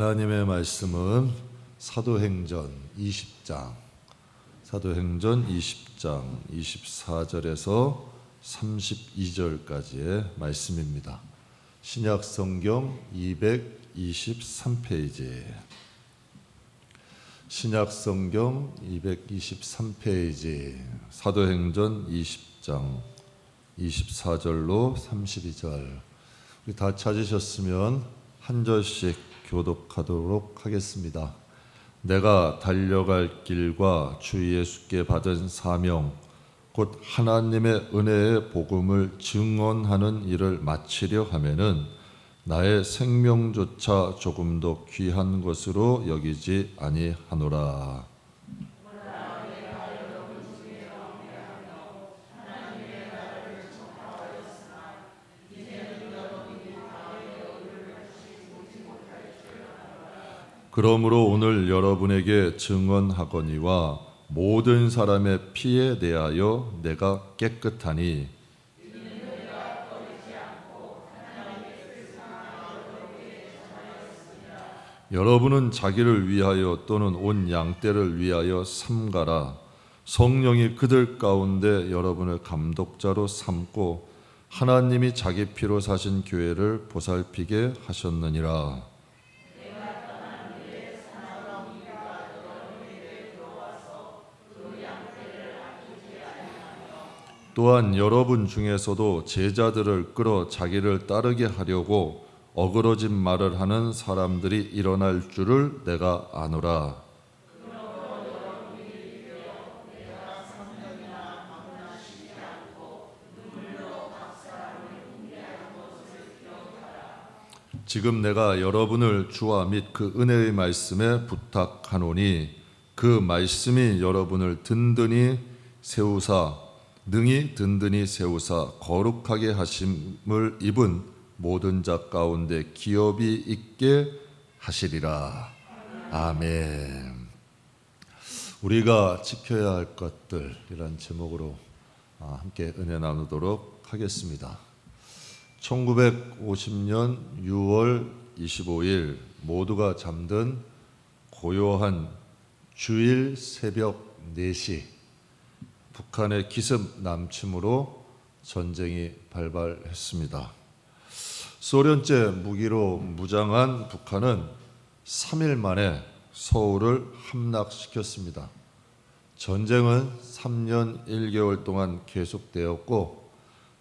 하나님의 말씀은 사도행전 20장 24절에서 32절까지의 말씀입니다. 신약 성경 223페이지. 신약 성경 223페이지. 사도행전 20장 24절로 32절. 우리 다 찾으셨으면 한 절씩 교독하도록 하겠습니다. 내가 달려갈 길과 주 예수께 받은 사명 곧 하나님의 은혜의 복음을 증언하는 일을 마치려 하면은 나의 생명조차 조금도 귀한 것으로 여기지 아니하노라. 그러므로 오늘 여러분에게 증언하거니와 모든 사람의 피에 대하여 내가 깨끗하니 여러분은 자기를 위하여 또는 온 양떼를 위하여 삼가라. 성령이 그들 가운데 여러분을 감독자로 삼고 하나님이 자기 피로 사신 교회를 보살피게 하셨느니라. 또한 여러분 중에서도 제자들을 끌어 자기를 따르게 하려고 어그러진 말을 하는 사람들이 일어날 줄을 내가 아노라. 지금 내가 여러분을 주와 및 그 은혜의 말씀에 부탁하노니 그 말씀이 여러분을 능히 든든히 세우사 거룩하게 하심을 입은 모든 자 가운데 기업이 있게 하시리라. 아멘. 우리가 지켜야 할 것들이란 제목으로 함께 은혜 나누도록 하겠습니다. 1950년 6월 25일 모두가 잠든 고요한 주일 새벽 4시 북한의 기습 남침으로 전쟁이 발발했습니다. 소련제 무기로 무장한 북한은 3일 만에 서울을 함락시켰습니다. 전쟁은 3년 1개월 동안 계속되었고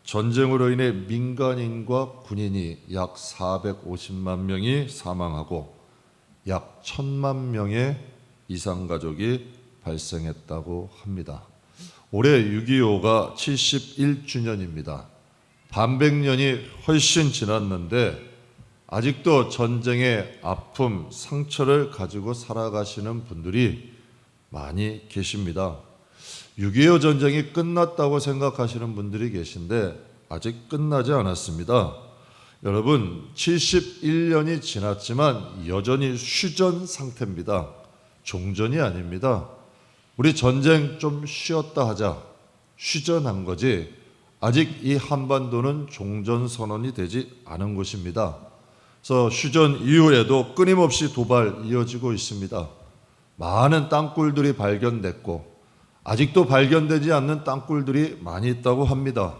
전쟁으로 인해 민간인과 군인이 약 450만 명이 사망하고 약 1,000만 명의 이산가족이 발생했다고 합니다. 올해 6.25가 71주년입니다. 반백년이 훨씬 지났는데 아직도 전쟁의 아픔, 상처를 가지고 살아가시는 분들이 많이 계십니다. 6.25 전쟁이 끝났다고 생각하시는 분들이 계신데 아직 끝나지 않았습니다. 여러분, 71년이 지났지만 여전히 휴전 상태입니다. 종전이 아닙니다. 우리 전쟁 좀 쉬었다 하자, 휴전한 거지 아직 이 한반도는 종전선언이 되지 않은 곳입니다. 그래서 휴전 이후에도 끊임없이 도발 이어지고 있습니다. 많은 땅굴들이 발견됐고 아직도 발견되지 않는 땅굴들이 많이 있다고 합니다.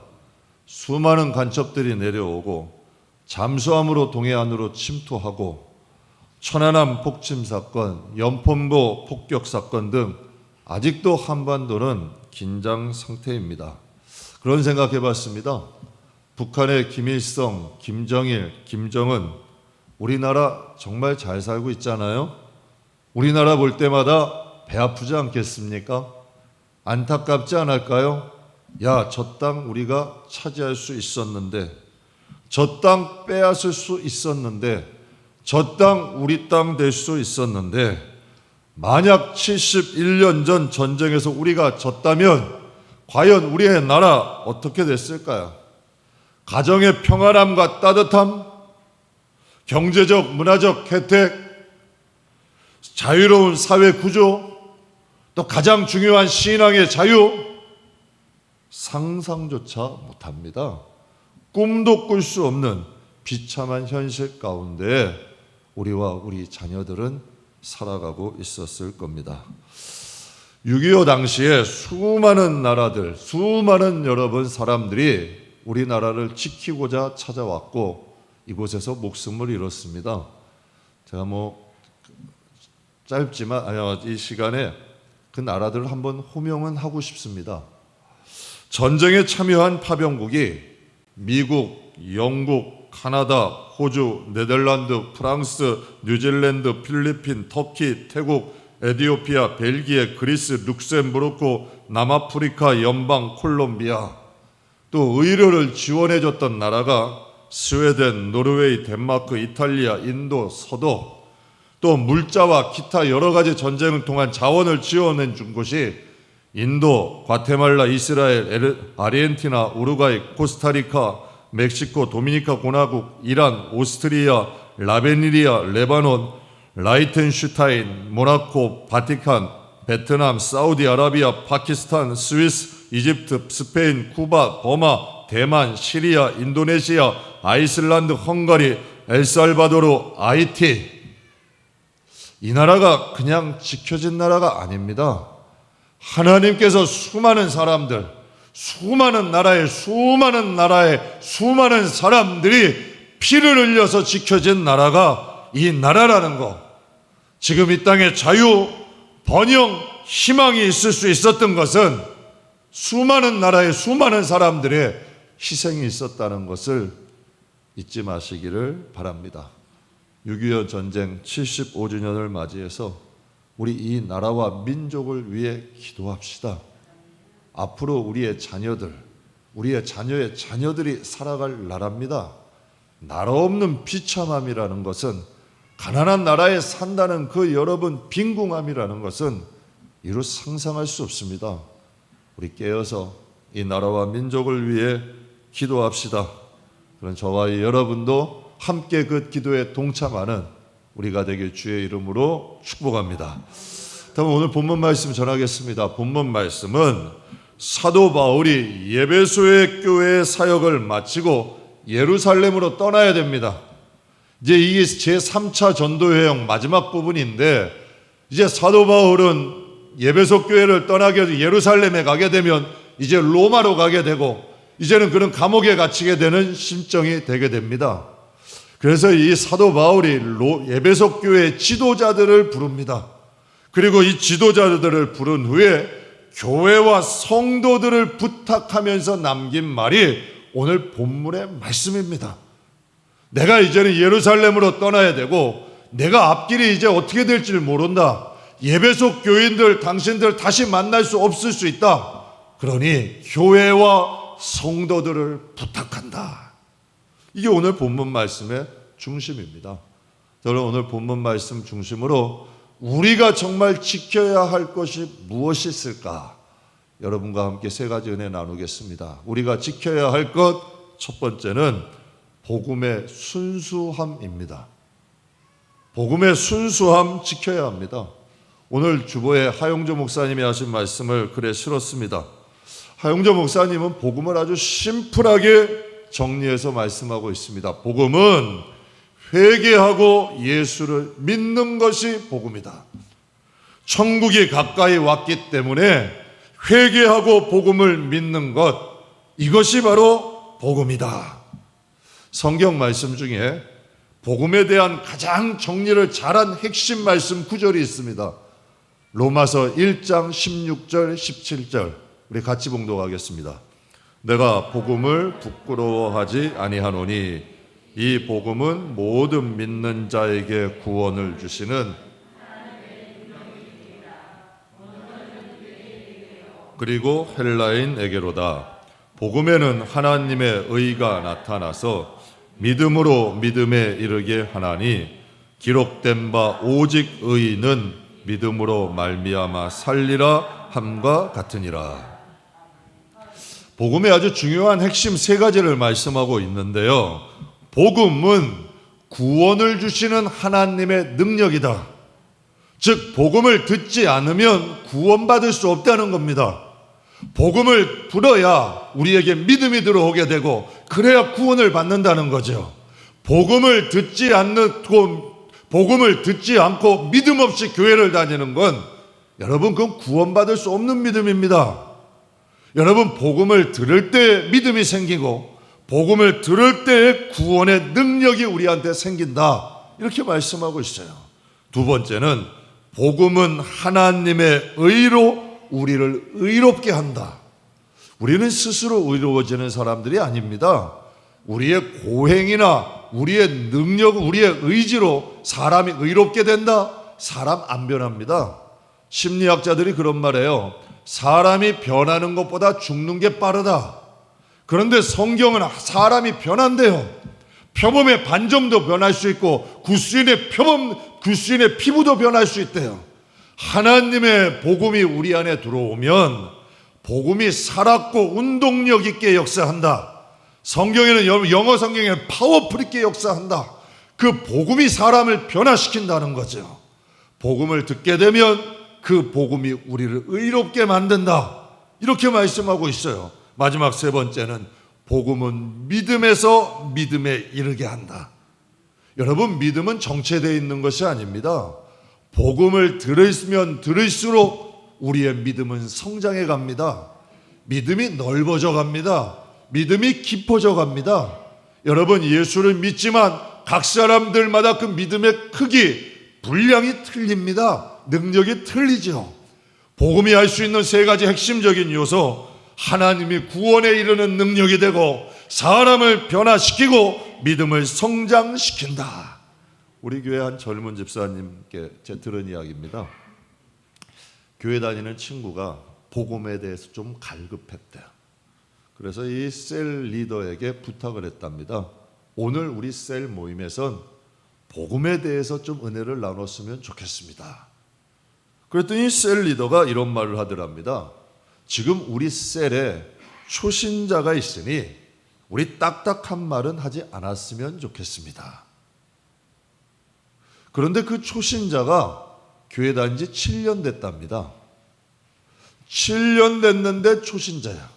수많은 간첩들이 내려오고 잠수함으로 동해안으로 침투하고 천안함 폭침 사건, 연폰보 폭격 사건 등 아직도 한반도는 긴장 상태입니다. 그런 생각해 봤습니다. 북한의 김일성, 김정일, 김정은 우리나라 정말 잘 살고 있잖아요. 우리나라 볼 때마다 배 아프지 않겠습니까? 안타깝지 않을까요? 야, 저 땅 우리가 차지할 수 있었는데, 저 땅 빼앗을 수 있었는데, 저 땅 우리 땅 될 수 있었는데, 만약 71년 전 전쟁에서 우리가 졌다면 과연 우리의 나라 어떻게 됐을까요? 가정의 평안함과 따뜻함, 경제적, 문화적 혜택, 자유로운 사회 구조, 또 가장 중요한 신앙의 자유, 상상조차 못합니다. 꿈도 꿀 수 없는 비참한 현실 가운데 우리와 우리 자녀들은 살아가고 있었을 겁니다. 6.25 당시에 수많은 나라들, 수많은 여러분 사람들이 우리나라를 지키고자 찾아왔고 이곳에서 목숨을 잃었습니다. 제가 짧지만 이 시간에 그 나라들을 한번 호명은 하고 싶습니다. 전쟁에 참여한 파병국이 미국, 영국, 카나다, 호주, 네덜란드, 프랑스, 뉴질랜드, 필리핀, 터키, 태국, 에티오피아, 벨기에, 그리스, 룩셈부르크, 남아프리카 연방, 콜롬비아, 또 의료를 지원해줬던 나라가 스웨덴, 노르웨이, 덴마크, 이탈리아, 인도, 서도, 또 물자와 기타 여러 가지 전쟁을 통한 자원을 지원해 준 곳이 인도, 과테말라, 이스라엘, 아르헨티나, 우루과이, 코스타리카, 멕시코, 도미니카 공화국, 이란, 오스트리아, 라베니리아, 레바논, 라이텐슈타인, 모나코, 바티칸, 베트남, 사우디아라비아, 파키스탄, 스위스, 이집트, 스페인, 쿠바, 버마, 대만, 시리아, 인도네시아, 아이슬란드, 헝가리, 엘살바도르, 아이티. 이 나라가 그냥 지켜진 나라가 아닙니다. 하나님께서 수많은 사람들, 수많은 나라의 수많은 사람들이 피를 흘려서 지켜진 나라가 이 나라라는 거. 지금 이 땅에 자유, 번영, 희망이 있을 수 있었던 것은 수많은 나라의 수많은 사람들의 희생이 있었다는 것을 잊지 마시기를 바랍니다. 6.25 전쟁 75주년을 맞이해서 우리 이 나라와 민족을 위해 기도합시다. 앞으로 우리의 자녀들, 우리의 자녀의 자녀들이 살아갈 나라입니다. 나라 없는 비참함이라는 것은, 가난한 나라에 산다는 그 여러분 빈궁함이라는 것은 이루 상상할 수 없습니다. 우리 깨어서 이 나라와 민족을 위해 기도합시다. 그런 저와 여러분도 함께 그 기도에 동참하는 우리가 되길 주의 이름으로 축복합니다. 다음 오늘 본문 말씀 전하겠습니다. 본문 말씀은 사도 바울이 에베소의 교회의 사역을 마치고 예루살렘으로 떠나야 됩니다. 이제 이게 제3차 전도여행 마지막 부분인데, 이제 사도 바울은 에베소 교회를 떠나게 해서 예루살렘에 가게 되면 이제 로마로 가게 되고, 이제는 그런 감옥에 갇히게 되는 심정이 되게 됩니다. 그래서 이 사도 바울이 에베소 교회의 지도자들을 부릅니다. 그리고 이 지도자들을 부른 후에 교회와 성도들을 부탁하면서 남긴 말이 오늘 본문의 말씀입니다. 내가 이제는 예루살렘으로 떠나야 되고 내가 앞길이 이제 어떻게 될지를 모른다. 에베소 교인들, 당신들 다시 만날 수 없을 수 있다. 그러니 교회와 성도들을 부탁한다. 이게 오늘 본문 말씀의 중심입니다. 저는 오늘 본문 말씀 중심으로 우리가 정말 지켜야 할 것이 무엇이 있을까? 여러분과 함께 세 가지 은혜 나누겠습니다. 우리가 지켜야 할 것 첫 번째는 복음의 순수함입니다. 복음의 순수함 지켜야 합니다. 오늘 주보에 하용조 목사님이 하신 말씀을 글에 실었습니다. 하용조 목사님은 복음을 아주 심플하게 정리해서 말씀하고 있습니다. 복음은 회개하고 예수를 믿는 것이 복음이다. 천국이 가까이 왔기 때문에 회개하고 복음을 믿는 것, 이것이 바로 복음이다. 성경 말씀 중에 복음에 대한 가장 정리를 잘한 핵심 말씀 구절이 있습니다. 로마서 1장 16절 17절 우리 같이 봉독하겠습니다. 내가 복음을 부끄러워하지 아니하노니 이 복음은 모든 믿는 자에게 구원을 주시는 그리고 헬라인에게로다. 복음에는 하나님의 의가 나타나서 믿음으로 믿음에 이르게 하나니 기록된 바 오직 의인은 믿음으로 말미암아 살리라 함과 같으니라. 복음의 아주 중요한 핵심 세 가지를 말씀하고 있는데요. 복음은 구원을 주시는 하나님의 능력이다. 즉 복음을 듣지 않으면 구원받을 수 없다는 겁니다. 복음을 들어야 우리에게 믿음이 들어오게 되고 그래야 구원을 받는다는 거죠. 복음을 듣지 않고 복음을 듣지 않고 믿음 없이 교회를 다니는 건 여러분 그건 구원받을 수 없는 믿음입니다. 여러분 복음을 들을 때 믿음이 생기고 복음을 들을 때 구원의 능력이 우리한테 생긴다, 이렇게 말씀하고 있어요. 두 번째는 복음은 하나님의 의로 우리를 의롭게 한다. 우리는 스스로 의로워지는 사람들이 아닙니다. 우리의 고행이나 우리의 능력, 우리의 의지로 사람이 의롭게 된다? 사람 안 변합니다. 심리학자들이 그런 말해요. 사람이 변하는 것보다 죽는 게 빠르다. 그런데 성경은 사람이 변한대요. 표범의 반점도 변할 수 있고 구수인의 피부도 변할 수 있대요. 하나님의 복음이 우리 안에 들어오면 복음이 살았고 운동력 있게 역사한다. 성경에는, 영어 성경에는 파워풀 있게 역사한다. 그 복음이 사람을 변화시킨다는 거죠. 복음을 듣게 되면 그 복음이 우리를 의롭게 만든다, 이렇게 말씀하고 있어요. 마지막 세 번째는 복음은 믿음에서 믿음에 이르게 한다. 여러분, 믿음은 정체되어 있는 것이 아닙니다. 복음을 들으면 들을수록 우리의 믿음은 성장해 갑니다. 믿음이 넓어져 갑니다. 믿음이 깊어져 갑니다. 여러분, 예수를 믿지만 각 사람들마다 그 믿음의 크기, 분량이 틀립니다. 능력이 틀리죠. 복음이 할 수 있는 세 가지 핵심적인 요소, 하나님이 구원에 이르는 능력이 되고 사람을 변화시키고 믿음을 성장시킨다. 우리 교회 한 젊은 집사님께 제 들은 이야기입니다. 교회 다니는 친구가 복음에 대해서 좀 갈급했대요. 그래서 이 셀 리더에게 부탁을 했답니다. 오늘 우리 셀 모임에선 복음에 대해서 좀 은혜를 나눴으면 좋겠습니다. 그랬더니 셀 리더가 이런 말을 하더랍니다. 지금 우리 셀에 초신자가 있으니 우리 딱딱한 말은 하지 않았으면 좋겠습니다. 그런데 그 초신자가 교회 다닌 지 7년 됐답니다. 7년 됐는데 초신자야.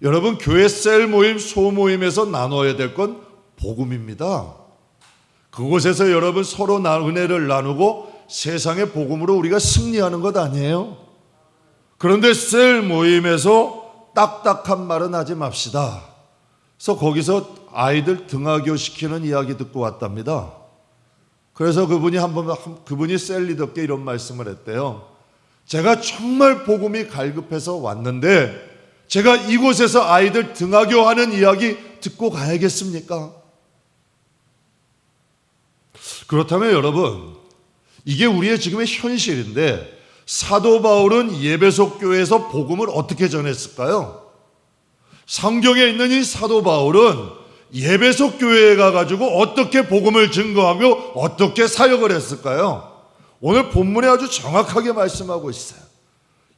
여러분, 교회 셀 모임, 소모임에서 나눠야 될 건 복음입니다. 그곳에서 여러분 서로 은혜를 나누고 세상의 복음으로 우리가 승리하는 것 아니에요? 그런데 셀 모임에서 딱딱한 말은 하지 맙시다. 그래서 거기서 아이들 등하교 시키는 이야기 듣고 왔답니다. 그래서 그분이 셀 리더께 이런 말씀을 했대요. 제가 정말 복음이 갈급해서 왔는데 제가 이곳에서 아이들 등하교 하는 이야기 듣고 가야겠습니까? 그렇다면 여러분, 이게 우리의 지금의 현실인데 사도 바울은 예배소 교회에서 복음을 어떻게 전했을까요? 성경에 있는 이 사도 바울은 예배소 교회에 가가지고 어떻게 복음을 증거하며 어떻게 사역을 했을까요? 오늘 본문에 아주 정확하게 말씀하고 있어요.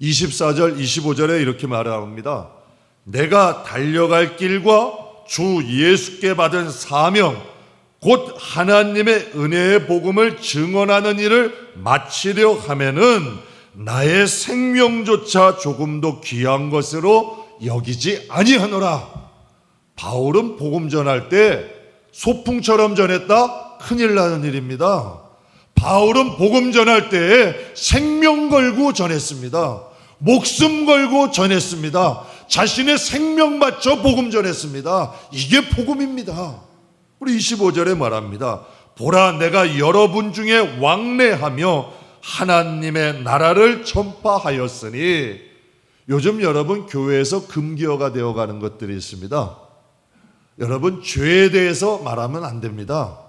24절, 25절에 이렇게 말합니다. 내가 달려갈 길과 주 예수께 받은 사명, 곧 하나님의 은혜의 복음을 증언하는 일을 마치려 하면은 나의 생명조차 조금도 귀한 것으로 여기지 아니하노라. 바울은 복음 전할 때 소풍처럼 전했다? 큰일 나는 일입니다. 바울은 복음 전할 때 생명 걸고 전했습니다. 목숨 걸고 전했습니다. 자신의 생명 바쳐 복음 전했습니다. 이게 복음입니다. 우리 25절에 말합니다. 보라, 내가 여러분 중에 왕래하며 하나님의 나라를 전파하였으니. 요즘 여러분 교회에서 금기어가 되어가는 것들이 있습니다. 여러분, 죄에 대해서 말하면 안 됩니다.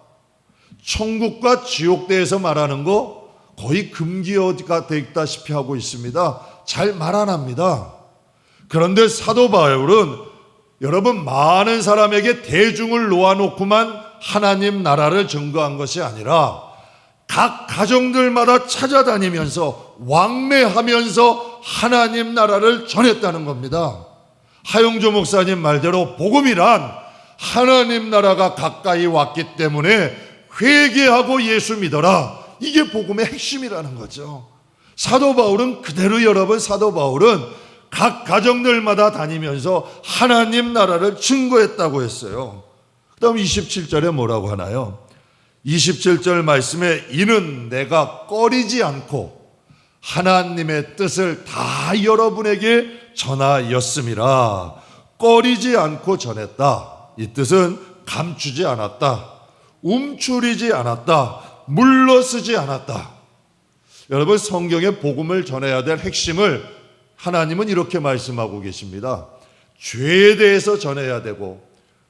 천국과 지옥 대해서 말하는 거 거의 금기어가 되다시피 하고 있습니다. 잘 말 안 합니다. 그런데 사도 바울은 여러분, 많은 사람에게 대중을 놓아놓고만 하나님 나라를 증거한 것이 아니라 각 가정들마다 찾아다니면서 왕래하면서 하나님 나라를 전했다는 겁니다. 하용조 목사님 말대로 복음이란 하나님 나라가 가까이 왔기 때문에 회개하고 예수 믿어라. 이게 복음의 핵심이라는 거죠. 사도 바울은 그대로 여러분, 사도 바울은 각 가정들마다 다니면서 하나님 나라를 증거했다고 했어요. 그 다음 27절에 뭐라고 하나요? 27절 말씀에 이는 내가 꺼리지 않고 하나님의 뜻을 다 여러분에게 전하였음이라. 꺼리지 않고 전했다. 이 뜻은 감추지 않았다, 움츠리지 않았다, 물러서지 않았다. 여러분, 성경의 복음을 전해야 될 핵심을 하나님은 이렇게 말씀하고 계십니다. 죄에 대해서 전해야 되고,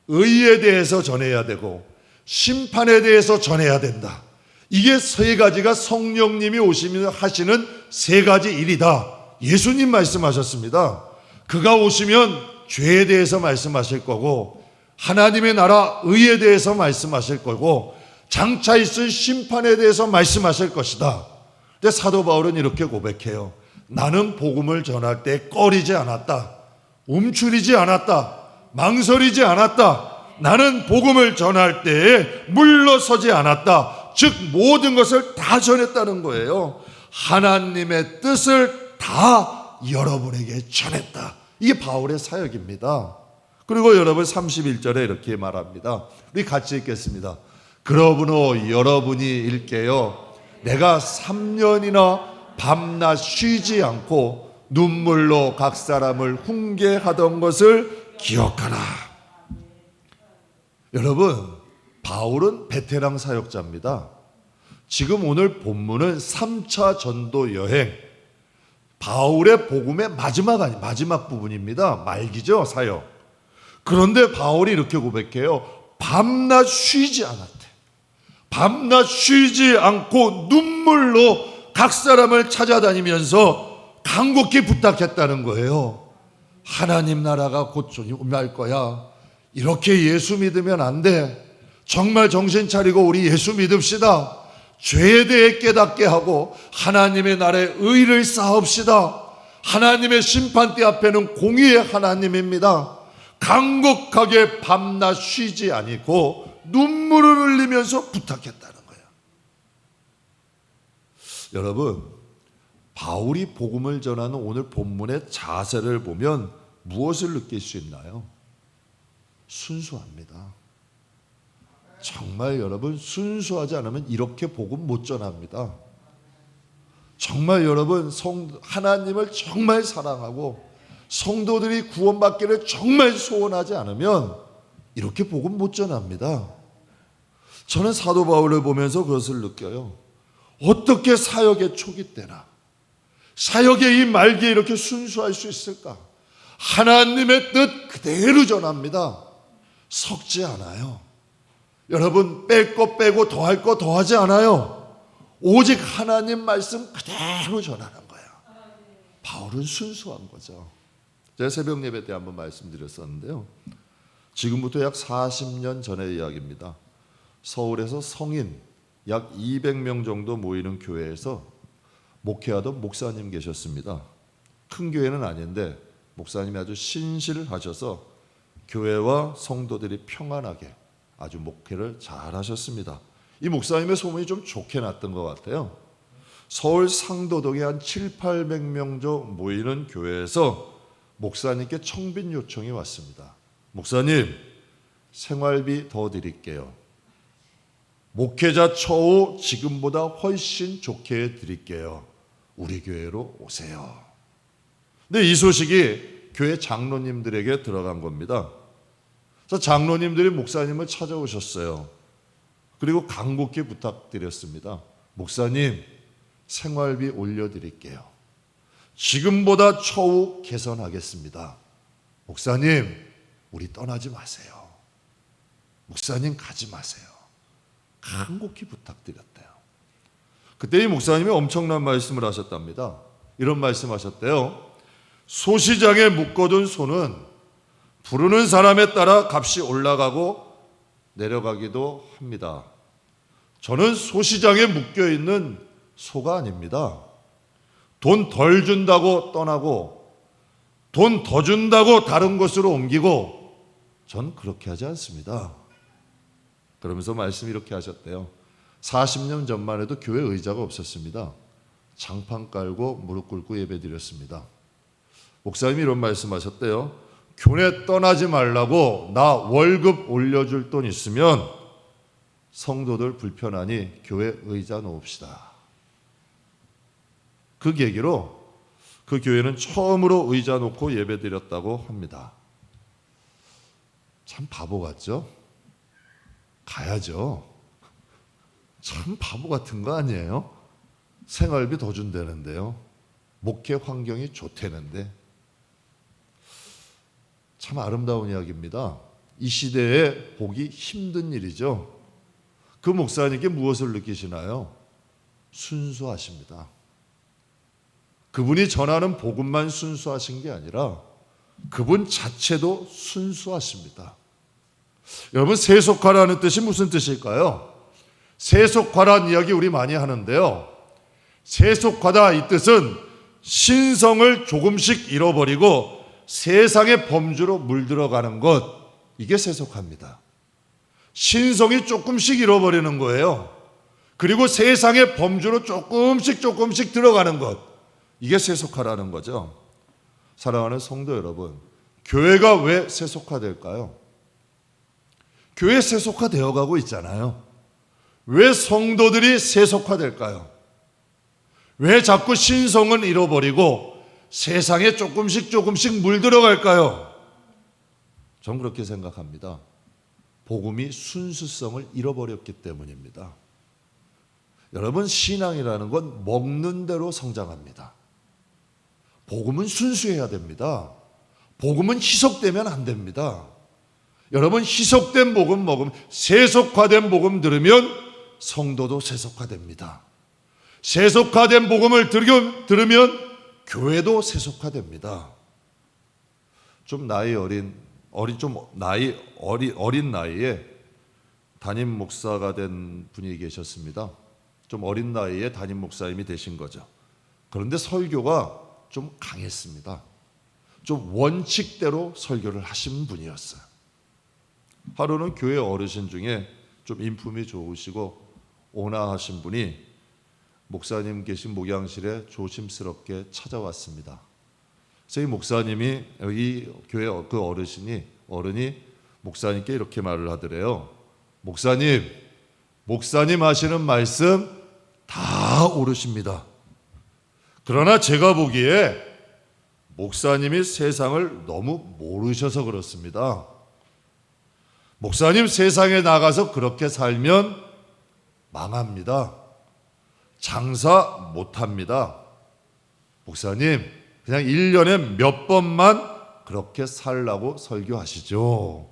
의에 대해서 전해야 되고, 심판에 대해서 전해야 된다. 이게 세 가지가 성령님이 오시면 하시는 세 가지 일이다. 예수님 말씀하셨습니다. 그가 오시면 죄에 대해서 말씀하실 거고, 하나님의 나라 의에 대해서 말씀하실 거고, 장차 있을 심판에 대해서 말씀하실 것이다. 근데 사도 바울은 이렇게 고백해요. 나는 복음을 전할 때 꺼리지 않았다, 움츠리지 않았다, 망설이지 않았다. 나는 복음을 전할 때에 물러서지 않았다. 즉 모든 것을 다 전했다는 거예요. 하나님의 뜻을 다 여러분에게 전했다. 이게 바울의 사역입니다. 그리고 여러분 31절에 이렇게 말합니다. 우리 같이 읽겠습니다. 그러므로 여러분이 읽게요. 내가 3년이나 밤낮 쉬지 않고 눈물로 각 사람을 훈계하던 것을 기억하라. 여러분, 바울은 베테랑 사역자입니다. 지금 오늘 본문은 3차 전도 여행, 바울의 복음의 마지막 부분입니다. 말기죠, 사역. 그런데 바울이 이렇게 고백해요. 밤낮 쉬지 않았대. 밤낮 쉬지 않고 눈물로 각 사람을 찾아다니면서 간곡히 부탁했다는 거예요. 하나님 나라가 곧 임할 거야. 이렇게 예수 믿으면 안 돼. 정말 정신 차리고 우리 예수 믿읍시다. 죄에 대해 깨닫게 하고 하나님의 나라의 의를 쌓읍시다. 하나님의 심판대 앞에는 공의의 하나님입니다. 간곡하게 밤낮 쉬지 아니고 눈물을 흘리면서 부탁했다는 거예요. 여러분, 바울이 복음을 전하는 오늘 본문의 자세를 보면 무엇을 느낄 수 있나요? 순수합니다. 정말 여러분, 순수하지 않으면 이렇게 복음 못 전합니다. 정말 여러분, 하나님을 정말 사랑하고 성도들이 구원받기를 정말 소원하지 않으면 이렇게 복음 못 전합니다. 저는 사도 바울을 보면서 그것을 느껴요. 어떻게 사역의 초기 때나 사역의 이 말기에 이렇게 순수할 수 있을까? 하나님의 뜻 그대로 전합니다. 섞지 않아요. 여러분, 뺄 거 빼고 더할 거 더하지 않아요. 오직 하나님 말씀 그대로 전하는 거예요. 바울은 순수한 거죠. 제가 새벽 예배 때 한번 말씀드렸었는데요. 지금부터 약 40년 전의 이야기입니다. 서울에서 성인 약 200명 정도 모이는 교회에서 목회하던 목사님 계셨습니다. 큰 교회는 아닌데 목사님이 아주 신실하셔서 교회와 성도들이 평안하게 아주 목회를 잘 하셨습니다. 이 목사님의 소문이 좀 좋게 났던 것 같아요. 서울 상도동에 한 700~800명 정도 모이는 교회에서 목사님께 청빈 요청이 왔습니다. 목사님, 생활비 더 드릴게요. 목회자 처우 지금보다 훨씬 좋게 해드릴게요. 우리 교회로 오세요. 근데 이 소식이 교회 장로님들에게 들어간 겁니다. 그래서 장로님들이 목사님을 찾아오셨어요. 그리고 간곡히 부탁드렸습니다. 목사님, 생활비 올려드릴게요. 지금보다 처우 개선하겠습니다. 목사님, 우리 떠나지 마세요. 목사님, 가지 마세요. 간곡히 부탁드렸대요. 그때 이 목사님이 엄청난 말씀을 하셨답니다. 이런 말씀하셨대요. 소시장에 묶어둔 소는 부르는 사람에 따라 값이 올라가고 내려가기도 합니다. 저는 소시장에 묶여있는 소가 아닙니다. 돈 덜 준다고 떠나고 돈 더 준다고 다른 곳으로 옮기고 전 그렇게 하지 않습니다. 그러면서 말씀 이렇게 하셨대요. 40년 전만 해도 교회 의자가 없었습니다. 장판 깔고 무릎 꿇고 예배드렸습니다. 목사님이 이런 말씀하셨대요. 교회 떠나지 말라고 나 월급 올려줄 돈 있으면 성도들 불편하니 교회 의자 놓읍시다. 그 계기로 그 교회는 처음으로 의자 놓고 예배드렸다고 합니다. 참 바보 같죠? 가야죠. 참 바보 같은 거 아니에요? 생활비 더 준다는데요. 목회 환경이 좋다는데. 참 아름다운 이야기입니다. 이 시대에 보기 힘든 일이죠. 그 목사님께 무엇을 느끼시나요? 순수하십니다. 그분이 전하는 복음만 순수하신 게 아니라 그분 자체도 순수하십니다. 여러분, 세속화라는 뜻이 무슨 뜻일까요? 세속화란 이야기 우리 많이 하는데요. 세속화다 이 뜻은 신성을 조금씩 잃어버리고 세상의 범주로 물들어가는 것, 이게 세속화입니다. 신성이 조금씩 잃어버리는 거예요. 그리고 세상의 범주로 조금씩 들어가는 것, 이게 세속화라는 거죠. 사랑하는 성도 여러분, 교회가 왜 세속화될까요? 교회 세속화되어 가고 있잖아요. 왜 성도들이 세속화될까요? 왜 자꾸 신성은 잃어버리고 세상에 조금씩 물들어갈까요? 전 그렇게 생각합니다. 복음이 순수성을 잃어버렸기 때문입니다. 여러분, 신앙이라는 건 먹는 대로 성장합니다. 복음은 순수해야 됩니다. 복음은 희석되면 안 됩니다. 여러분, 희석된 복음 먹으면, 세속화된 복음 들으면 성도도 세속화됩니다. 세속화된 복음을 들으면 교회도 세속화됩니다. 좀 나이 어린 나이에 담임 목사가 된 분이 계셨습니다. 좀 어린 나이에 담임 목사님이 되신 거죠. 그런데 설교가 좀 강했습니다. 좀 원칙대로 설교를 하신 분이었어요. 하루는 교회 어르신 중에 좀 인품이 좋으시고 온화하신 분이 목사님 계신 목양실에 조심스럽게 찾아왔습니다. 그래서 이 목사님이, 이 교회 그 어른이 목사님께 이렇게 말을 하더래요. 목사님 하시는 말씀 다 옳으십니다. 그러나 제가 보기에 목사님이 세상을 너무 모르셔서 그렇습니다. 목사님 세상에 나가서 그렇게 살면 망합니다. 장사 못합니다. 목사님, 그냥 1년에 몇 번만 그렇게 살라고 설교하시죠.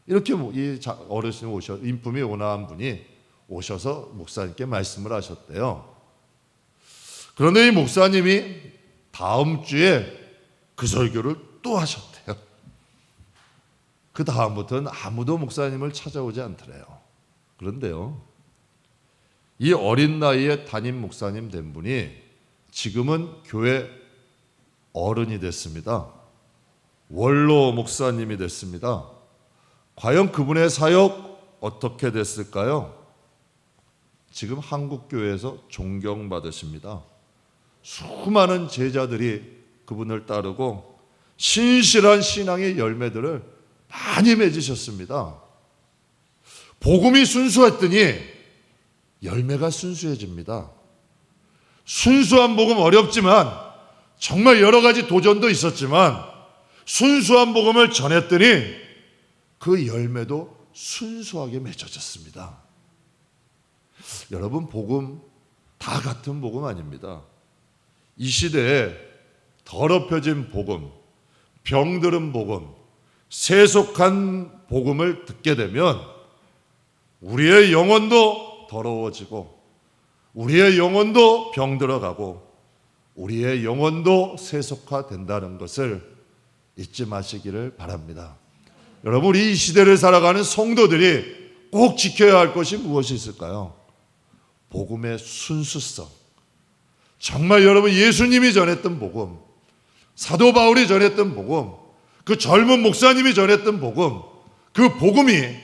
이렇게 이 어르신 인품이 온화한 분이 오셔서 목사님께 말씀을 하셨대요. 그런데 이 목사님이 다음 주에 그 설교를 또 하셨대요. 그 다음부터는 아무도 목사님을 찾아오지 않더래요. 그런데요, 이 어린 나이에 담임 목사님 된 분이 지금은 교회 어른이 됐습니다. 원로 목사님이 됐습니다. 과연 그분의 사역 어떻게 됐을까요? 지금 한국교회에서 존경받으십니다. 수많은 제자들이 그분을 따르고 신실한 신앙의 열매들을 많이 맺으셨습니다. 복음이 순수했더니 열매가 순수해집니다. 순수한 복음 어렵지만, 정말 여러 가지 도전도 있었지만 순수한 복음을 전했더니 그 열매도 순수하게 맺어졌습니다. 여러분, 복음 다 같은 복음 아닙니다. 이 시대에 더럽혀진 복음, 병들은 복음, 세속한 복음을 듣게 되면 우리의 영혼도 더러워지고 우리의 영혼도 병들어가고 우리의 영혼도 세속화된다는 것을 잊지 마시기를 바랍니다. 여러분, 우리 이 시대를 살아가는 성도들이 꼭 지켜야 할 것이 무엇이 있을까요? 복음의 순수성. 정말 여러분, 예수님이 전했던 복음, 사도 바울이 전했던 복음, 그 젊은 목사님이 전했던 복음, 그 복음이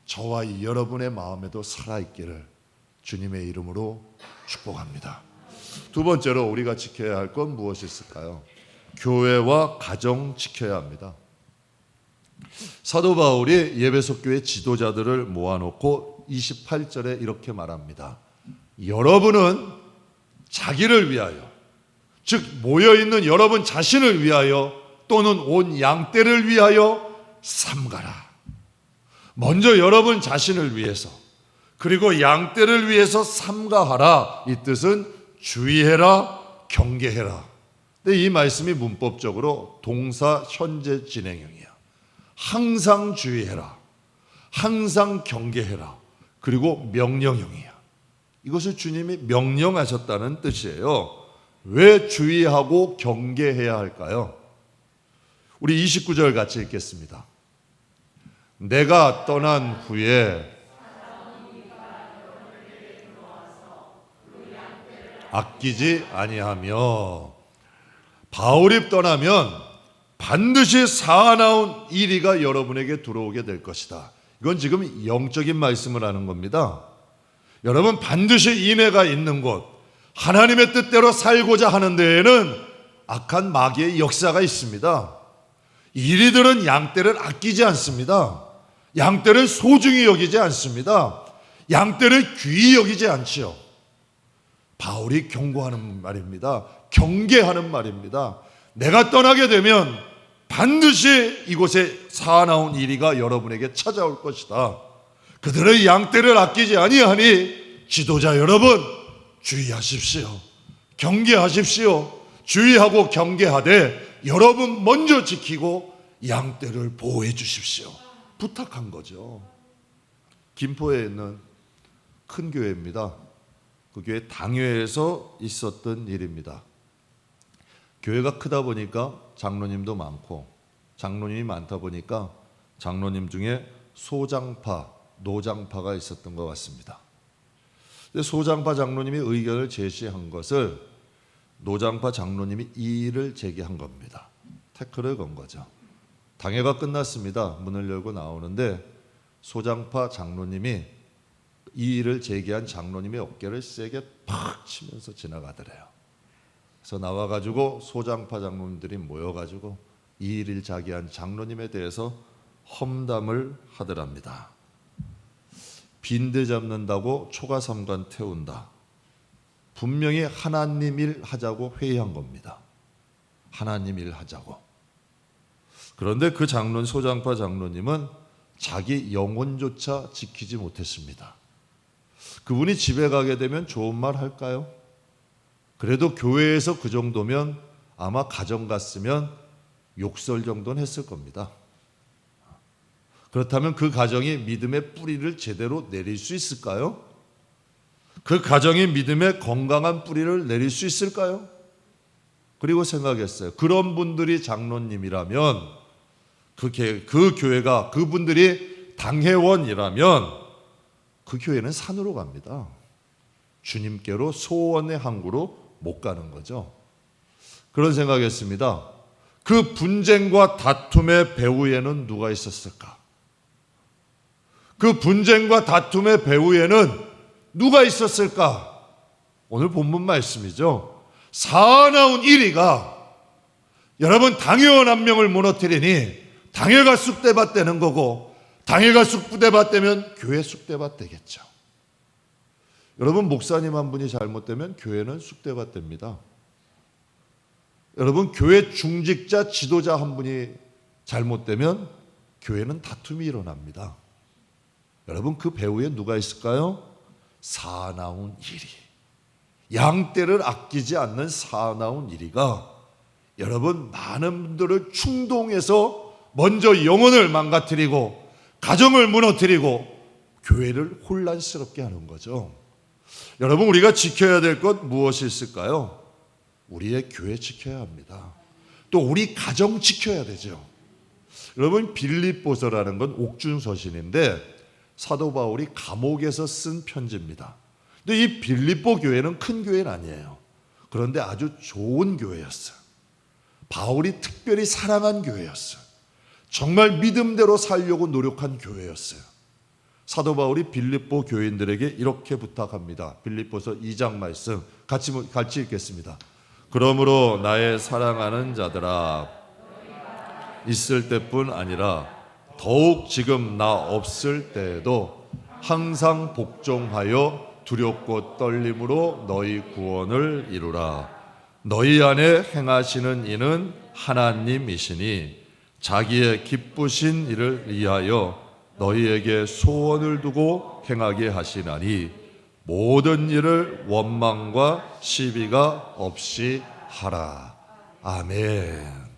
저와 여러분의 마음에도 살아있기를 주님의 이름으로 축복합니다. 두 번째로 우리가 지켜야 할 건 무엇이 있을까요? 교회와 가정 지켜야 합니다. 사도 바울이 예배소 교회 지도자들을 모아놓고 28절에 이렇게 말합니다. 여러분은 자기를 위하여, 즉 모여있는 여러분 자신을 위하여 또는 온 양떼를 위하여 삼가라. 먼저 여러분 자신을 위해서, 그리고 양떼를 위해서 삼가하라. 이 뜻은 주의해라, 경계해라. 근데 이 말씀이 문법적으로 동사 현재 진행형이야. 항상 주의해라, 항상 경계해라, 그리고 명령형이야. 이것을 주님이 명령하셨다는 뜻이에요. 왜 주의하고 경계해야 할까요? 우리 29절 같이 읽겠습니다. 내가 떠난 후에 아끼지 아니하며, 바울이 떠나면 반드시 사나운 이리가 여러분에게 들어오게 될 것이다. 이건 지금 영적인 말씀을 하는 겁니다. 여러분, 반드시 인애가 있는 곳, 하나님의 뜻대로 살고자 하는 데에는 악한 마귀의 역사가 있습니다. 이리들은 양떼를 아끼지 않습니다. 양떼를 소중히 여기지 않습니다. 양떼를 귀히 여기지 않지요. 바울이 경고하는 말입니다. 경계하는 말입니다. 내가 떠나게 되면 반드시 이곳에 사나운 이리가 여러분에게 찾아올 것이다. 그들의 양떼를 아끼지 아니하니 지도자 여러분 주의하십시오. 경계하십시오. 주의하고 경계하되 여러분 먼저 지키고 양떼를 보호해 주십시오. 부탁한 거죠. 김포에 있는 큰 교회입니다. 그 교회 당회에서 있었던 일입니다. 교회가 크다 보니까 장로님도 많고, 장로님이 많다 보니까 장로님 중에 소장파, 노장파가 있었던 것 같습니다. 근데 소장파 장로님이 의견을 제시한 것을 노장파 장로님이 이의를 제기한 겁니다. 태클을 건 거죠. 당회가 끝났습니다. 문을 열고 나오는데 소장파 장로님이 이의를 제기한 장로님의 어깨를 세게 팍 치면서 지나가더래요. 그래서 나와가지고 소장파 장로님들이 모여가지고 이의를 제기한 장로님에 대해서 험담을 하더랍니다. 빈대 잡는다고 초가삼간 태운다. 분명히 하나님 일 하자고 회의한 겁니다. 하나님 일 하자고. 그런데 그 장로님, 소장파 장로님은 자기 영혼조차 지키지 못했습니다. 그분이 집에 가게 되면 좋은 말 할까요? 그래도 교회에서 그 정도면 아마 가정 갔으면 욕설 정도는 했을 겁니다. 그렇다면 그 가정이 믿음의 뿌리를 제대로 내릴 수 있을까요? 그 가정이 믿음의 건강한 뿌리를 내릴 수 있을까요? 그리고 생각했어요. 그런 분들이 장로님이라면, 그 교회가 그분들이 당회원이라면 그 교회는 산으로 갑니다. 주님께로 소원의 항구로 못 가는 거죠. 그런 생각했습니다. 그 분쟁과 다툼의 배후에는 누가 있었을까? 그 분쟁과 다툼의 배후에는 누가 있었을까? 오늘 본문 말씀이죠. 사나운 이리가 여러분 당회원 한 명을 무너뜨리니 당회가 쑥대밭 되는 거고, 당회가 쑥대밭 되면 교회 쑥대밭 되겠죠. 여러분, 목사님 한 분이 잘못되면 교회는 쑥대밭 됩니다. 여러분, 교회 중직자 지도자 한 분이 잘못되면 교회는 다툼이 일어납니다. 여러분, 그 배후에 누가 있을까요? 사나운 이리, 양떼를 아끼지 않는 사나운 이리가 여러분 많은 분들을 충동해서 먼저 영혼을 망가뜨리고 가정을 무너뜨리고 교회를 혼란스럽게 하는 거죠. 여러분, 우리가 지켜야 될 것 무엇이 있을까요? 우리의 교회 지켜야 합니다. 또 우리 가정 지켜야 되죠. 여러분, 빌립보서라는 건 옥중서신인데 사도 바울이 감옥에서 쓴 편지입니다. 근데 이 빌립보 교회는 큰 교회는 아니에요. 그런데 아주 좋은 교회였어요. 바울이 특별히 사랑한 교회였어요. 정말 믿음대로 살려고 노력한 교회였어요. 사도 바울이 빌립보 교인들에게 이렇게 부탁합니다. 빌립보서 2장 말씀 같이 읽겠습니다. 그러므로 나의 사랑하는 자들아, 있을 때뿐 아니라 더욱 지금 나 없을 때에도 항상 복종하여 두렵고 떨림으로 너희 구원을 이루라. 너희 안에 행하시는 이는 하나님이시니 자기의 기쁘신 일을 위하여 너희에게 소원을 두고 행하게 하시나니 모든 일을 원망과 시비가 없이 하라. 아멘.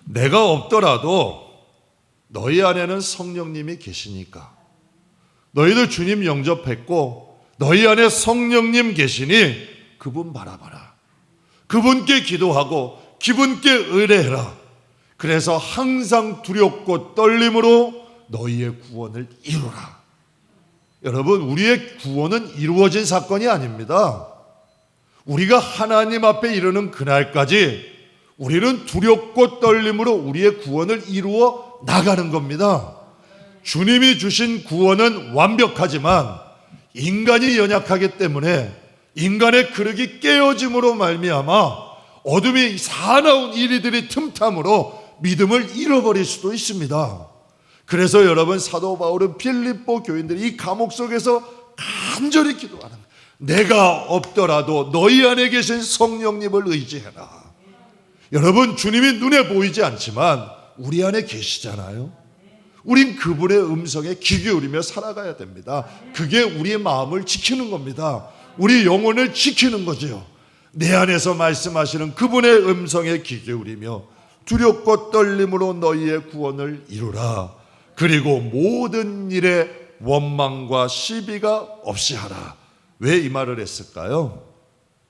내가 없더라도 너희 안에는 성령님이 계시니까, 너희들 주님 영접했고 너희 안에 성령님 계시니 그분 바라봐라. 그분께 기도하고 그분께 의뢰해라. 그래서 항상 두렵고 떨림으로 너희의 구원을 이루라. 여러분, 우리의 구원은 이루어진 사건이 아닙니다. 우리가 하나님 앞에 이르는 그날까지 우리는 두렵고 떨림으로 우리의 구원을 이루어 나가는 겁니다. 주님이 주신 구원은 완벽하지만 인간이 연약하기 때문에 인간의 그릇이 깨어짐으로 말미암아 어둠이 사나운 이리들이 틈탐으로 믿음을 잃어버릴 수도 있습니다. 그래서 여러분, 사도 바울은 필립보 교인들이 이 감옥 속에서 간절히 기도하는 거예요. 내가 없더라도 너희 안에 계신 성령님을 의지해라. 여러분, 주님이 눈에 보이지 않지만 우리 안에 계시잖아요. 우린 그분의 음성에 귀 기울이며 살아가야 됩니다. 그게 우리의 마음을 지키는 겁니다. 우리 영혼을 지키는 거죠. 내 안에서 말씀하시는 그분의 음성에 귀 기울이며 두렵고 떨림으로 너희의 구원을 이루라. 그리고 모든 일에 원망과 시비가 없이 하라. 왜 이 말을 했을까요?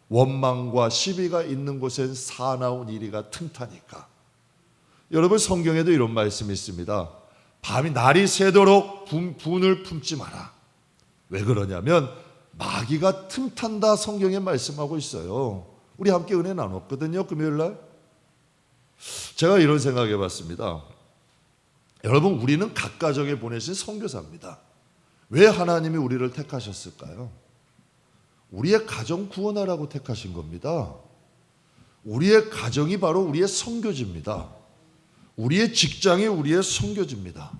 원망과 시비가 있는 곳엔 사나운 이리가 틈타니까. 여러분, 성경에도 이런 말씀이 있습니다. 날이 새도록 분을 품지 마라. 왜 그러냐면 마귀가 틈탄다, 성경에 말씀하고 있어요. 우리 함께 은혜 나눴거든요, 금요일날. 제가 이런 생각해 봤습니다. 여러분, 우리는 각 가정에 보내신 선교사입니다. 왜 하나님이 우리를 택하셨을까요? 우리의 가정 구원하라고 택하신 겁니다. 우리의 가정이 바로 우리의 선교지입니다. 우리의 직장이 우리의 선교지입니다.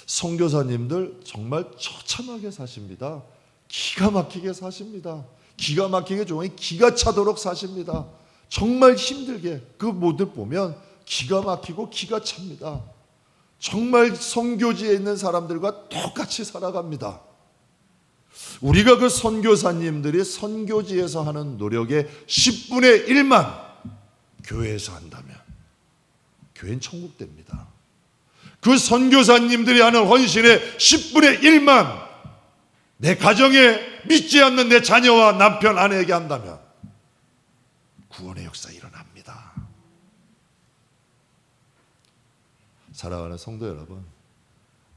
선교사님들 정말 처참하게 사십니다. 기가 막히게 사십니다. 기가 막히게 종이 기가 차도록 사십니다. 정말 힘들게. 그 모습 보면 기가 막히고 기가 찹니다. 정말 선교지에 있는 사람들과 똑같이 살아갑니다. 우리가 그 선교사님들이 선교지에서 하는 노력의 10분의 1만 교회에서 한다면 교회는 천국 됩니다. 그 선교사님들이 하는 헌신의 10분의 1만 내 가정에 믿지 않는 내 자녀와 남편, 아내에게 한다면 구원의 역사 일어납니다. 사랑하는 성도 여러분,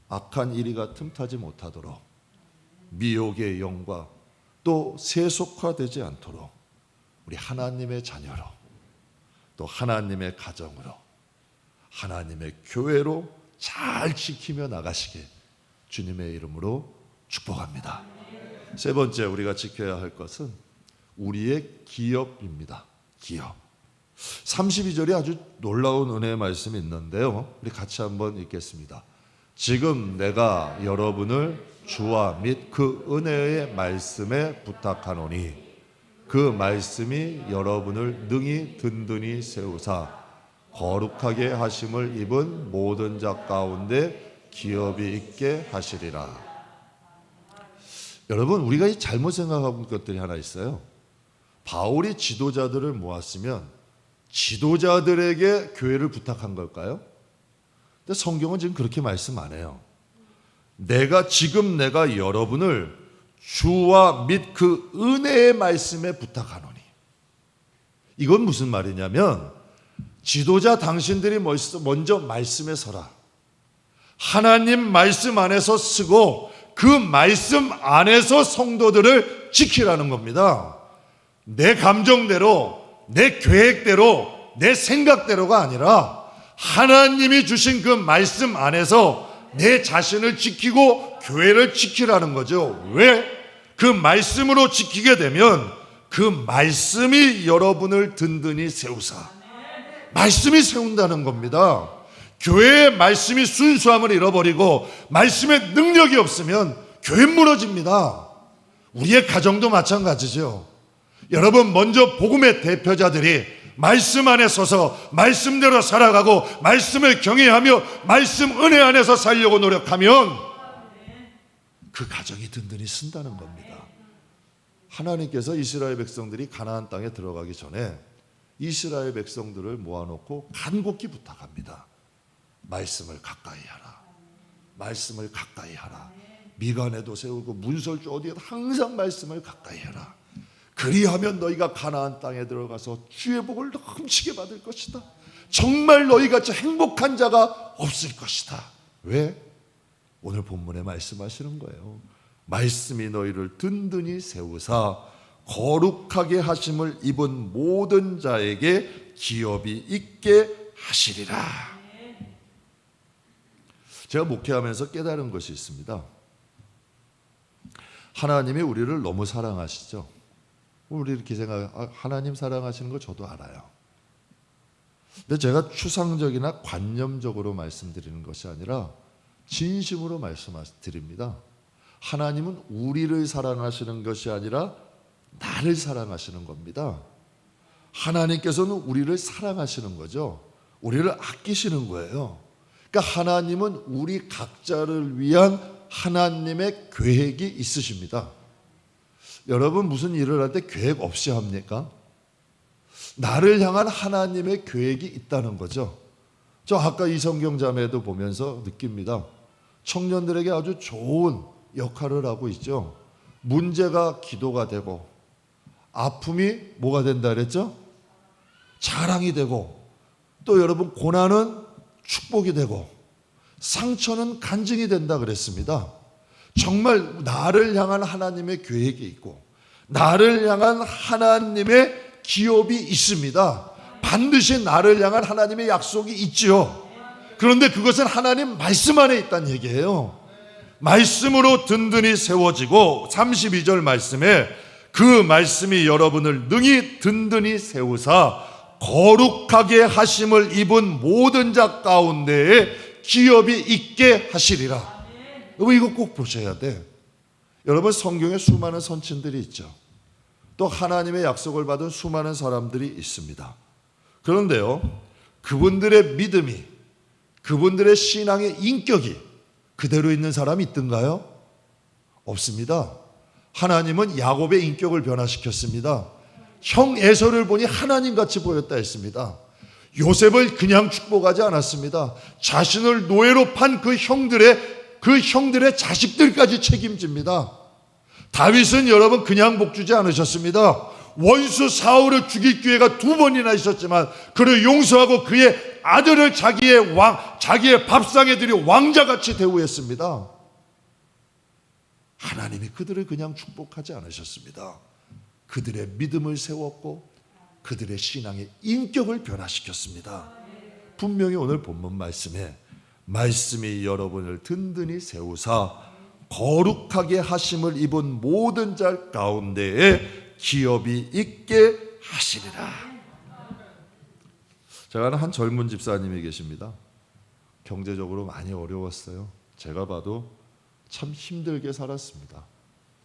악한 이리가 틈타지 못하도록 미혹의 영과 또 세속화되지 않도록 우리 하나님의 자녀로, 또 하나님의 가정으로, 하나님의 교회로 잘 지키며 나가시길 주님의 이름으로 축복합니다. 세 번째, 우리가 지켜야 할 것은 우리의 기업입니다. 기업. 32절에 아주 놀라운 은혜의 말씀이 있는데요, 우리 같이 한번 읽겠습니다. 지금 내가 여러분을 주와 및 그 은혜의 말씀에 부탁하노니 그 말씀이 여러분을 능히 든든히 세우사 거룩하게 하심을 입은 모든 자 가운데 기업이 있게 하시리라. 여러분, 우리가 이 잘못 생각하는 것들이 하나 있어요. 바울이 지도자들을 모았으면 지도자들에게 교회를 부탁한 걸까요? 근데 성경은 지금 그렇게 말씀 안 해요. 내가 여러분을 주와 및 그 은혜의 말씀에 부탁하노니. 이건 무슨 말이냐면 지도자 당신들이 먼저 말씀에 서라. 하나님 말씀 안에서 쓰고 그 말씀 안에서 성도들을 지키라는 겁니다. 내 감정대로, 내 계획대로, 내 생각대로가 아니라 하나님이 주신 그 말씀 안에서 내 자신을 지키고 교회를 지키라는 거죠. 왜? 그 말씀으로 지키게 되면 그 말씀이 여러분을 든든히 세우사. 말씀이 세운다는 겁니다. 교회의 말씀이 순수함을 잃어버리고 말씀의 능력이 없으면 교회 무너집니다. 우리의 가정도 마찬가지죠. 여러분, 먼저 복음의 대표자들이 말씀 안에 서서 말씀대로 살아가고 말씀을 경외하며 말씀 은혜 안에서 살려고 노력하면 그 가정이 든든히 쓴다는 겁니다. 하나님께서 이스라엘 백성들이 가나안 땅에 들어가기 전에 이스라엘 백성들을 모아놓고 간곡히 부탁합니다. 말씀을 가까이 하라. 말씀을 가까이 하라. 미간에도 세우고 문설주 어디에 항상 말씀을 가까이 하라. 그리하면 너희가 가나안 땅에 들어가서 주의 복을 넘치게 받을 것이다. 정말 너희같이 행복한 자가 없을 것이다. 왜? 오늘 본문에 말씀하시는 거예요. 말씀이 너희를 든든히 세우사 거룩하게 하심을 입은 모든 자에게 기업이 있게 하시리라. 제가 목회하면서 깨달은 것이 있습니다. 하나님이 우리를 너무 사랑하시죠. 우리 이렇게 하나님 사랑하시는 거 저도 알아요. 근데 제가 추상적이나 관념적으로 말씀드리는 것이 아니라 진심으로 말씀드립니다. 하나님은 우리를 사랑하시는 것이 아니라 나를 사랑하시는 겁니다. 하나님께서는 우리를 사랑하시는 거죠. 우리를 아끼시는 거예요. 그러니까 하나님은 우리 각자를 위한 하나님의 계획이 있으십니다. 여러분, 무슨 일을 할 때 계획 없이 합니까? 나를 향한 하나님의 계획이 있다는 거죠. 저 아까 이성경 자매도 보면서 느낍니다. 청년들에게 아주 좋은 역할을 하고 있죠. 문제가 기도가 되고 아픔이 뭐가 된다 그랬죠? 자랑이 되고, 또 여러분 고난은 축복이 되고 상처는 간증이 된다 그랬습니다. 정말 나를 향한 하나님의 계획이 있고 나를 향한 하나님의 기업이 있습니다. 반드시 나를 향한 하나님의 약속이 있지요. 그런데 그것은 하나님 말씀 안에 있다는 얘기예요. 말씀으로 든든히 세워지고 32절 말씀에 그 말씀이 여러분을 능히 든든히 세우사 거룩하게 하심을 입은 모든 자 가운데에 기업이 있게 하시리라. 여러분, 이거 꼭 보셔야 돼. 여러분, 성경에 수많은 선친들이 있죠. 또 하나님의 약속을 받은 수많은 사람들이 있습니다. 그런데요, 그분들의 믿음이, 그분들의 신앙의 인격이 그대로 있는 사람이 있던가요? 없습니다. 하나님은 야곱의 인격을 변화시켰습니다. 형 에서를 보니 하나님같이 보였다 했습니다. 요셉을 그냥 축복하지 않았습니다. 자신을 노예로 판 그 형들의 자식들까지 책임집니다. 다윗은 여러분 그냥 복 주지 않으셨습니다. 원수 사울을 죽일 기회가 2번이나 있었지만 그를 용서하고 그의 아들을 자기의 밥상에 들여 왕자같이 대우했습니다. 하나님이 그들을 그냥 축복하지 않으셨습니다. 그들의 믿음을 세웠고 그들의 신앙의 인격을 변화시켰습니다. 분명히 오늘 본문 말씀에 말씀이 여러분을 든든히 세우사 거룩하게 하심을 입은 모든 자 가운데에 기업이 있게 하시리라. 제가 아는 한 젊은 집사님이 계십니다. 경제적으로 많이 어려웠어요. 제가 봐도 참 힘들게 살았습니다.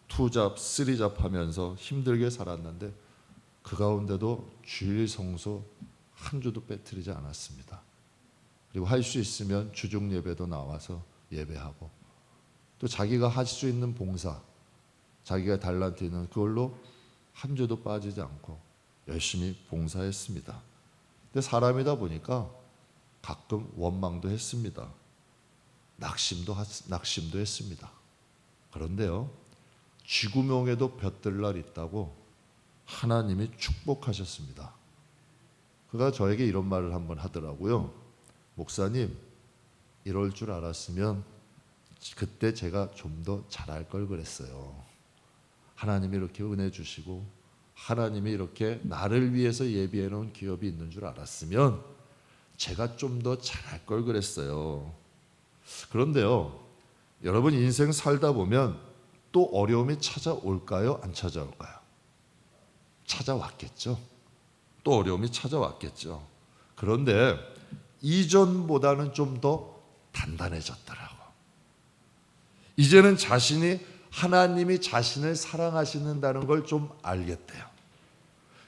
2잡, 3잡 하면서 힘들게 살았는데 그 가운데도 주일 성소 한 주도 빼뜨리지 않았습니다. 그리고 할 수 있으면 주중 예배도 나와서 예배하고 또 자기가 할 수 있는 봉사, 자기가 달란트 있는 그걸로 한 주도 빠지지 않고 열심히 봉사했습니다. 근데 사람이다 보니까 가끔 원망도 했습니다. 낙심도 했습니다. 그런데요, 쥐구멍에도 볕들 날 있다고 하나님이 축복하셨습니다. 그가 저에게 이런 말을 한번 하더라고요. 목사님, 이럴 줄 알았으면 그때 제가 좀 더 잘할 걸 그랬어요. 하나님이 이렇게 은혜 주시고 하나님이 이렇게 나를 위해서 예비해 놓은 기업이 있는 줄 알았으면 제가 좀 더 잘할 걸 그랬어요. 그런데요, 여러분 인생 살다 보면 또 어려움이 찾아올까요? 안 찾아올까요? 찾아왔겠죠. 또 어려움이 찾아왔겠죠. 그런데 이전보다는 좀 더 단단해졌더라고. 이제는 자신이 하나님이 자신을 사랑하시는다는 걸 좀 알겠대요.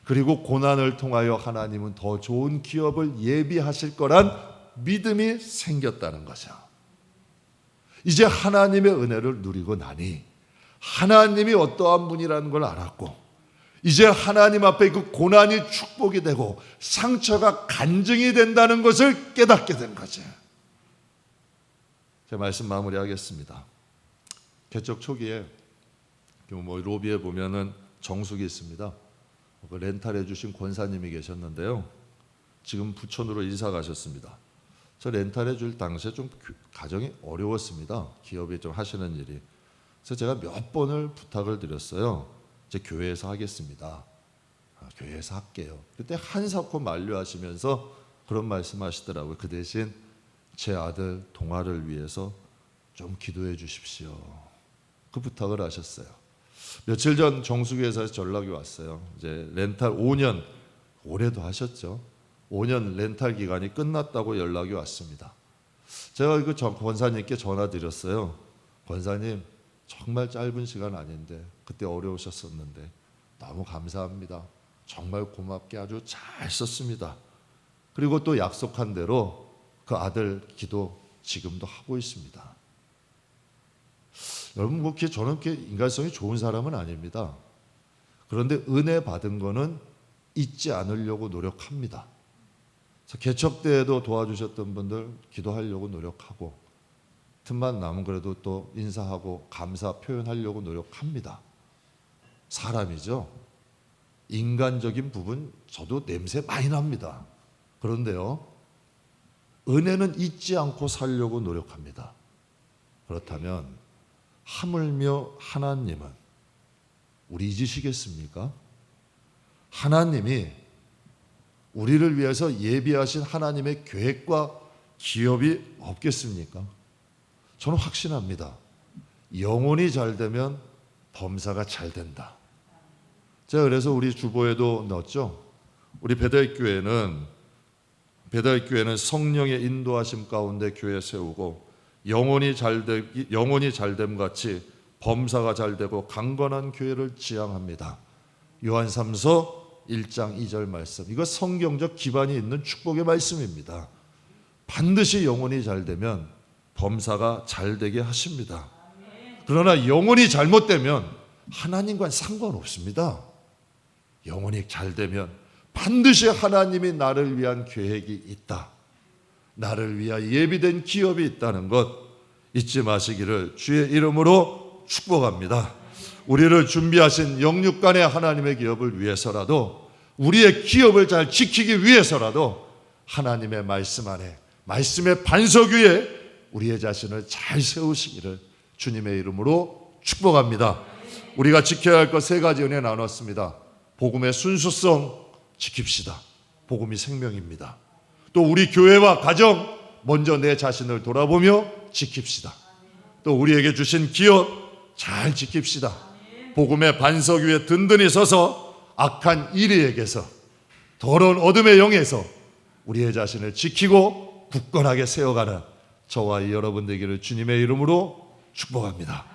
그리고 고난을 통하여 하나님은 더 좋은 기업을 예비하실 거란 믿음이 생겼다는 거죠. 이제 하나님의 은혜를 누리고 나니 하나님이 어떠한 분이라는 걸 알았고, 이제 하나님 앞에 그 고난이 축복이 되고 상처가 간증이 된다는 것을 깨닫게 된 거죠. 제 말씀 마무리하겠습니다. 개척 초기에 로비에 보면은 정숙이 있습니다. 그 렌탈해 주신 권사님이 계셨는데요. 지금 부천으로 이사 가셨습니다. 저 렌탈해 줄 당시에 좀 가정이 어려웠습니다. 기업이 좀 하시는 일이. 그래서 제가 몇 번을 부탁을 드렸어요. 제 교회에서 하겠습니다. 교회에서 할게요. 그때 한사코 만류하시면서 그런 말씀하시더라고요. 그 대신 제 아들 동아를 위해서 좀 기도해 주십시오. 그 부탁을 하셨어요. 며칠 전 정수기 회사에서 전락이 왔어요. 이제 렌탈 5년, 올해도 하셨죠. 5년 렌탈 기간이 끝났다고 연락이 왔습니다. 제가 그 권사님께 전화 드렸어요. 권사님, 정말 짧은 시간 아닌데 그때 어려우셨었는데 너무 감사합니다. 정말 고맙게 아주 잘 썼습니다. 그리고 또 약속한 대로 그 아들 기도 지금도 하고 있습니다. 여러분, 그렇게 저는 그렇게 인간성이 좋은 사람은 아닙니다. 그런데 은혜 받은 거는 잊지 않으려고 노력합니다. 개척 때에도 도와주셨던 분들 기도하려고 노력하고, 틈만 나면 그래도 또 인사하고 감사 표현하려고 노력합니다. 사람이죠. 인간적인 부분 저도 냄새 많이 납니다. 그런데요, 은혜는 잊지 않고 살려고 노력합니다. 그렇다면 하물며 하나님은 우리 잊으시겠습니까? 하나님이 우리를 위해서 예비하신 하나님의 계획과 기업이 없겠습니까? 저는 확신합니다. 영혼이 잘 되면 범사가 잘 된다. 제가 그래서 우리 주보에도 넣었죠. 우리 배달교회는 성령의 인도하심 가운데 교회 세우고 영혼이 잘됨 같이 범사가 잘 되고 강건한 교회를 지향합니다. 요한 3서 1장 2절 말씀, 이거 성경적 기반이 있는 축복의 말씀입니다. 반드시 영혼이 잘 되면 범사가 잘 되게 하십니다. 그러나 영혼이 잘못되면 하나님과는 상관없습니다. 영혼이 잘 되면 반드시 하나님이 나를 위한 계획이 있다, 나를 위하여 예비된 기업이 있다는 것 잊지 마시기를 주의 이름으로 축복합니다. 우리를 준비하신 영육간의 하나님의 기업을 위해서라도, 우리의 기업을 잘 지키기 위해서라도 하나님의 말씀 안에, 말씀의 반석 위에 우리의 자신을 잘 세우시기를 주님의 이름으로 축복합니다. 우리가 지켜야 할 것 세 가지 은혜 나눴습니다. 복음의 순수성 지킵시다. 복음이 생명입니다. 또 우리 교회와 가정, 먼저 내 자신을 돌아보며 지킵시다. 또 우리에게 주신 기업 잘 지킵시다. 복음의 반석 위에 든든히 서서 악한 이리에게서, 더러운 어둠의 영에서 우리의 자신을 지키고 굳건하게 세워가는 저와 여러분 되기를 주님의 이름으로 축복합니다.